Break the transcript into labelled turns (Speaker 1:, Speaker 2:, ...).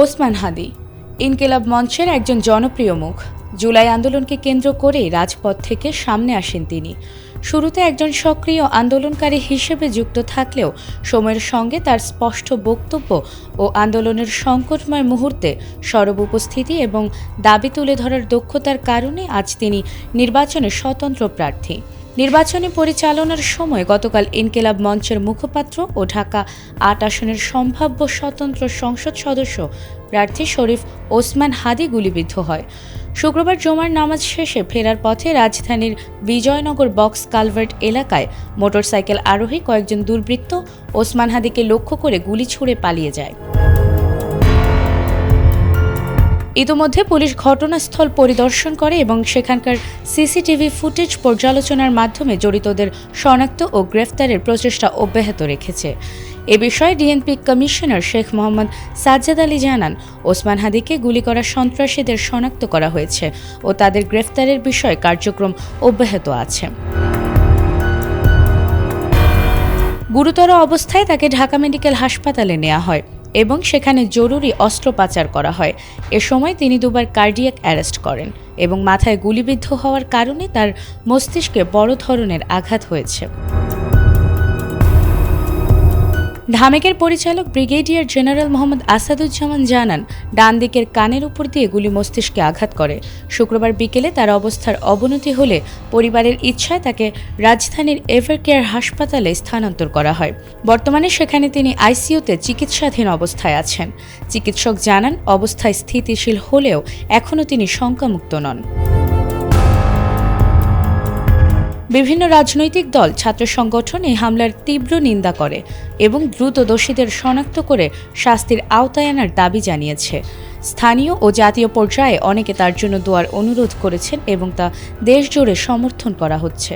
Speaker 1: ওসমান হাদি ইনকিলাব মঞ্চের একজন জনপ্রিয় মুখ। জুলাই আন্দোলনকে কেন্দ্র করেই রাজপথ থেকে সামনে আসেন তিনি। শুরুতে একজন সক্রিয় আন্দোলনকারী হিসেবে যুক্ত থাকলেও সময়ের সঙ্গে তার স্পষ্ট বক্তব্য ও আন্দোলনের সংকটময় মুহূর্তে সরব উপস্থিতি এবং দাবি তুলে ধরার দক্ষতার কারণে আজ তিনি নির্বাচনে স্বতন্ত্র প্রার্থী। নির্বাচনী পরিচালনার সময় গতকাল ইনকিলাব মঞ্চের মুখপাত্র ও ঢাকা ৮ আসনের সম্ভাব্য স্বতন্ত্র সংসদ সদস্য প্রার্থী শরীফ ওসমান হাদি গুলিবিদ্ধ হয়। শুক্রবার জুমার নামাজ শেষে ফেরার পথে রাজধানীর বিজয়নগর বক্স কালভার্ট এলাকায় মোটরসাইকেল আরোহী কয়েকজন দুর্বৃত্ত ওসমান হাদিকে লক্ষ্য করে গুলি ছুড়ে পালিয়ে যায়। ইতোমধ্যে পুলিশ ঘটনাস্থল পরিদর্শন করে এবং সেখানকার সিসিটিভি ফুটেজ পর্যালোচনার মাধ্যমে জড়িতদের শনাক্ত ও গ্রেফতারের প্রচেষ্টা অব্যাহত রেখেছে। এ বিষয়ে ডিএনপি কমিশনার শেখ মোহাম্মদ সাজ্জাদ আলী জানান, ওসমান হাদিকে গুলি করা সন্ত্রাসীদের শনাক্ত করা হয়েছে ও তাদের গ্রেফতারের বিষয়ে কার্যক্রম অব্যাহত আছে। গুরুতর অবস্থায় তাকে ঢাকা মেডিকেল হাসপাতালে নেওয়া হয় এবং সেখানে জরুরি অস্ত্রোপচার করা হয়। এ সময় তিনি দুবার কার্ডিয়াক অ্যারেস্ট করেন এবং মাথায় গুলিবিদ্ধ হওয়ার কারণে তার মস্তিষ্কে বড় ধরনের আঘাত হয়েছে। ঢামেকের পরিচালক ব্রিগেডিয়ার জেনারেল মোহাম্মদ আসাদুজ্জামান জানান, ডান দিকের কানের উপর দিয়ে গুলি মস্তিষ্কে আঘাত করে। শুক্রবার বিকেলে তার অবস্থার অবনতি হলে পরিবারের ইচ্ছায় তাকে রাজধানীর এভারকেয়ার হাসপাতালে স্থানান্তর করা হয়। বর্তমানে সেখানে তিনি আইসিইউতে চিকিৎসাধীন অবস্থায় আছেন। চিকিৎসক জানান, অবস্থায় স্থিতিশীল হলেও এখনও তিনি শঙ্কামুক্ত নন। বিভিন্ন রাজনৈতিক দল, ছাত্র সংগঠন এই হামলার তীব্র নিন্দা করে এবং দ্রুত দোষীদের শনাক্ত করে শাস্তির আওতায় আনার দাবি জানিয়েছে। স্থানীয় ও জাতীয় পর্যায়ে অনেকে তার জন্য দোয়ার অনুরোধ করেছেন এবং তা দেশজুড়ে সমর্থন করা হচ্ছে।